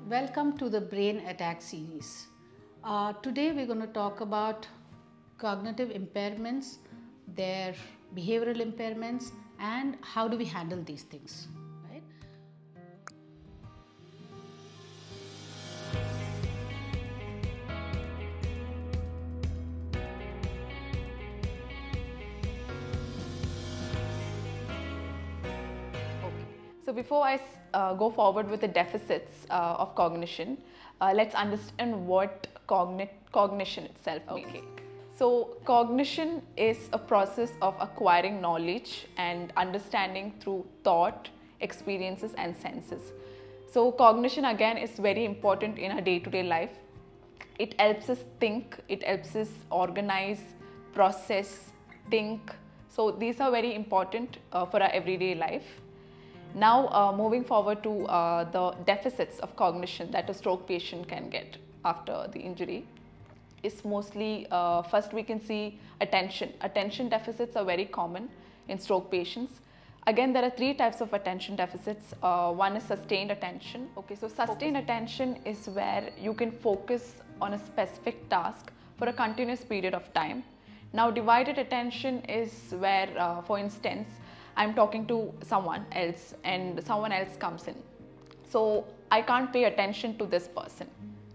Welcome to the Brain Attack series. Today we're going to talk about cognitive impairments, their behavioral impairments, and how do we handle these things, right? So before I go forward with the deficits of cognition, let's understand what cognition itself means. Okay. So cognition is a process of acquiring knowledge and understanding through thought, experiences and senses. So cognition again is very important in our day-to-day life. It helps us think, it helps us organize, process, think. So these are very important for our everyday life. Now moving forward to the deficits of cognition that a stroke patient can get after the injury is mostly, first we can see attention. Attention deficits are very common in stroke patients. Again, there are three types of attention deficits. One is sustained attention. Okay, so sustained attention is where you can focus on a specific task for a continuous period of time. Now divided attention is where, for instance, I'm talking to someone else and someone else comes in. So I can't pay attention to this person.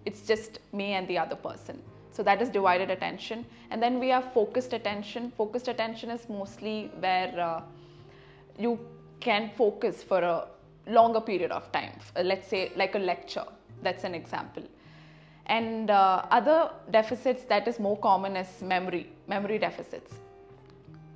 It's just me and the other person. So that is divided attention. And then we have focused attention. Focused attention is mostly where you can focus for a longer period of time. Let's say like a lecture, that's an example. And other deficits that is more common is memory deficits.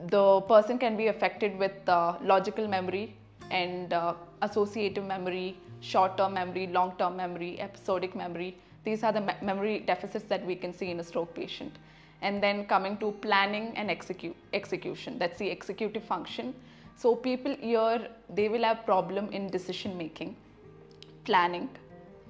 The person can be affected with logical memory and associative memory, short-term memory, long-term memory, episodic memory. These are the memory deficits that we can see in a stroke patient. And then coming to planning and execution, that's the executive function. So people here, they will have problem in decision making, planning,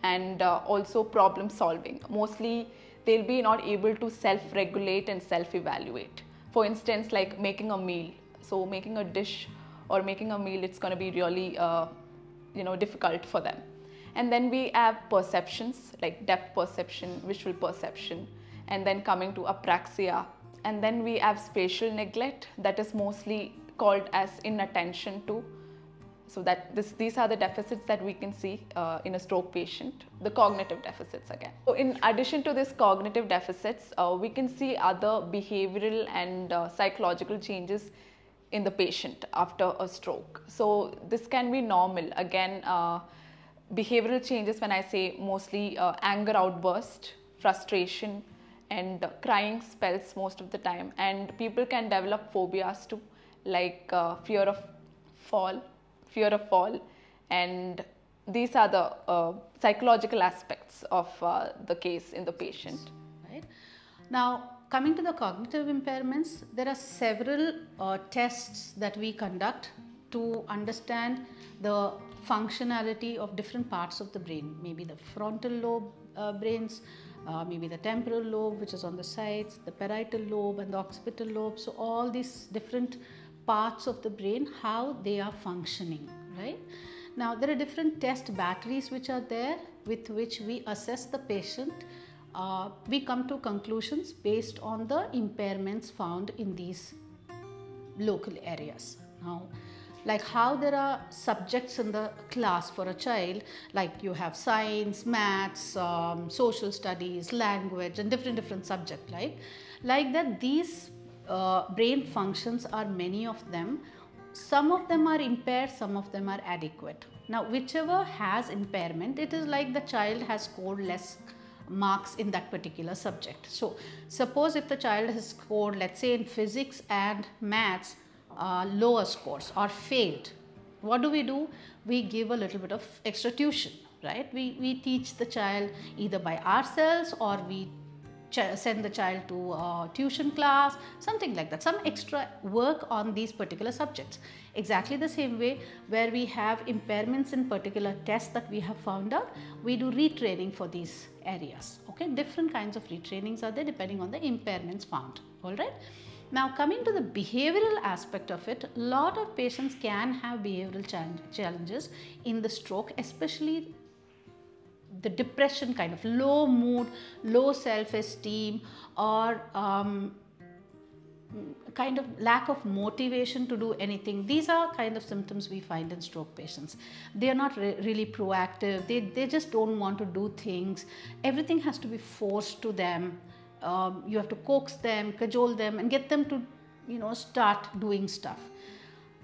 and also problem solving. Mostly they'll be not able to self-regulate and self-evaluate. For instance, like making a meal. So making a dish or making a meal, it's going to be really difficult for them. And then we have perceptions like depth perception, visual perception, and then coming to apraxia. And then we have spatial neglect, that is mostly called as inattention to. So that these are the deficits that we can see in a stroke patient, the cognitive deficits again. So in addition to this cognitive deficits, we can see other behavioral and psychological changes in the patient after a stroke. So this can be normal. Again, behavioral changes, when I say mostly anger outburst, frustration and crying spells most of the time. And people can develop phobias too, like fear of fall, and these are the psychological aspects of the case in the patient. Right. Now, coming to the cognitive impairments, there are several tests that we conduct to understand the functionality of different parts of the brain, maybe the frontal lobe brains, maybe the temporal lobe, which is on the sides, the parietal lobe and the occipital lobe. So all these different parts of the brain, how they are functioning, right? Now there are different test batteries which are there with which we assess the patient. We come to conclusions based on the impairments found in these local areas. Now, like how there are subjects in the class for a child, like you have science, maths, social studies, language and different subjects, right? Like that these brain functions are many of them. Some of them are impaired, some of them are adequate. Now whichever has impairment, it is like the child has scored less marks in that particular subject. So suppose if the child has scored, let's say in physics and maths, lower scores or failed, what do? We give a little bit of extra tuition, right? We teach the child either by ourselves or we send the child to tuition class, something like that, some extra work on these particular subjects. Exactly the same way where we have impairments in particular tests that we have found out, we do retraining for these areas. Okay, different kinds of retrainings are there depending on the impairments found. All right. Now coming to the behavioral aspect of it, a lot of patients can have behavioral challenges in the stroke, especially the depression, kind of low mood, low self-esteem, or kind of lack of motivation to do anything. These are kind of symptoms we find in stroke patients. They are not really proactive. They just don't want to do things. Everything has to be forced to them. You have to coax them, cajole them, and get them to, start doing stuff.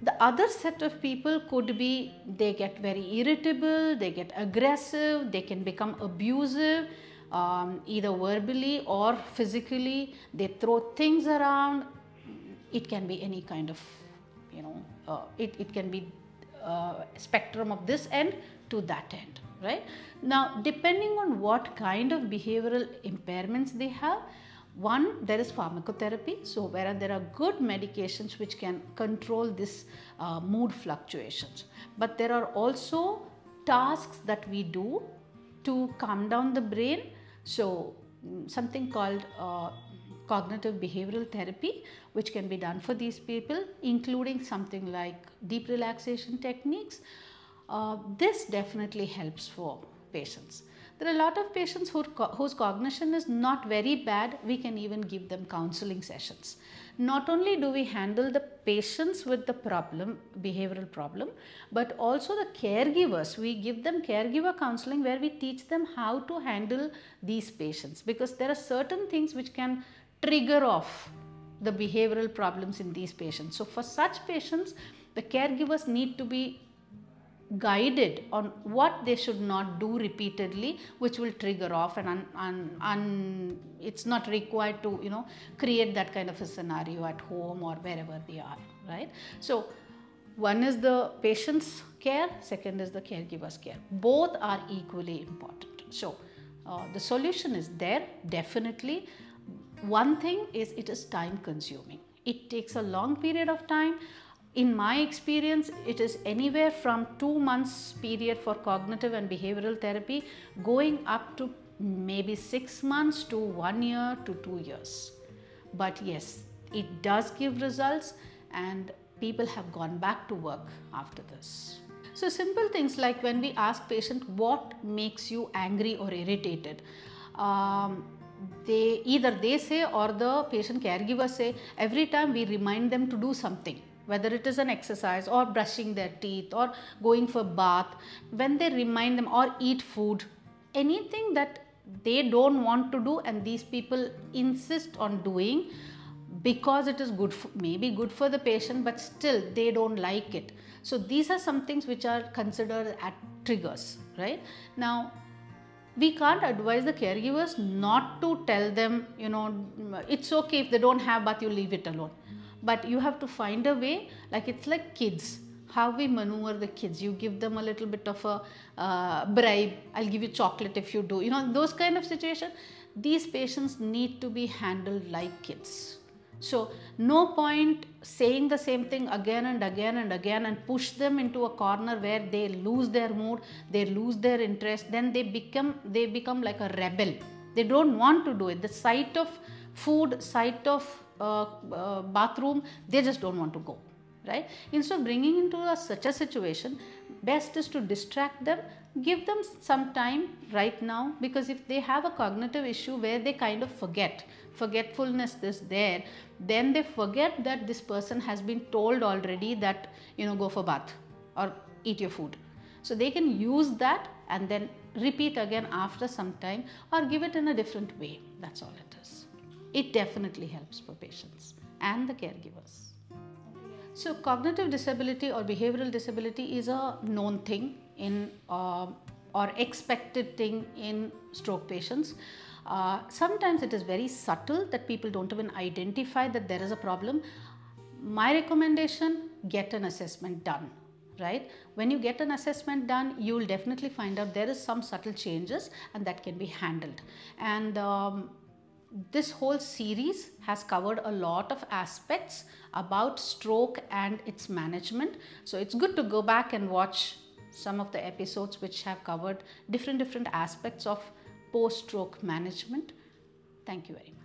The other set of people could be, they get very irritable, they get aggressive, they can become abusive, either verbally or physically. They throw things around. It can be any kind of, it can be spectrum of this end to that end, right? Now, depending on what kind of behavioral impairments they have, one, there is pharmacotherapy, so where there are good medications which can control this mood fluctuations. But there are also tasks that we do to calm down the brain. So something called cognitive behavioral therapy, which can be done for these people, including something like deep relaxation techniques. This definitely helps for patients. There are a lot of patients whose cognition is not very bad. We can even give them counseling sessions. Not only do we handle the patients with the problem, behavioral problem, but also the caregivers. We give them caregiver counseling where we teach them how to handle these patients, because there are certain things which can trigger off the behavioral problems in these patients. So for such patients, the caregivers need to be guided on what they should not do repeatedly, which will trigger off, and it's not required to create that kind of a scenario at home or wherever they are, right? So one is the patient's care, second is the caregiver's care. Both are equally important. So the solution is there, definitely. One thing is, it is time consuming. It takes a long period of time. In my experience, it is anywhere from 2 months period for cognitive and behavioral therapy, going up to maybe 6 months to 1 year to 2 years. But yes, it does give results, and people have gone back to work after this. So simple things like when we ask patient what makes you angry or irritated, either they say or the patient caregiver say, every time we remind them to do something, whether it is an exercise or brushing their teeth or going for bath, when they remind them, or eat food, anything that they don't want to do and these people insist on doing because it is good for, maybe good for the patient, but still they don't like it. So these are some things which are considered as triggers, right? Now, we can't advise the caregivers not to tell them, it's okay if they don't have bath, you leave it alone. But you have to find a way, like it's like kids, how we maneuver the kids. You give them a little bit of a bribe, I'll give you chocolate if you do, those kind of situations. These patients need to be handled like kids. So no point saying the same thing again and again and again and push them into a corner where they lose their mood, they lose their interest, then they become like a rebel. They don't want to do it. The sight of food, sight of bathroom, they just don't want to go, right? Instead of bringing into such a situation, best is to distract them, give them some time right now, because if they have a cognitive issue where they kind of forgetfulness is there, then they forget that this person has been told already that, go for bath or eat your food. So they can use that and then repeat again after some time, or give it in a different way. That's all it is. It definitely helps for patients and the caregivers. So cognitive disability or behavioral disability is a known thing in or expected thing in stroke patients. Sometimes it is very subtle that people don't even identify that there is a problem. My recommendation, get an assessment done, right? When you get an assessment done, you will definitely find out there is some subtle changes and that can be handled. And this whole series has covered a lot of aspects about stroke and its management. So it's good to go back and watch some of the episodes which have covered different aspects of post-stroke management. Thank you very much.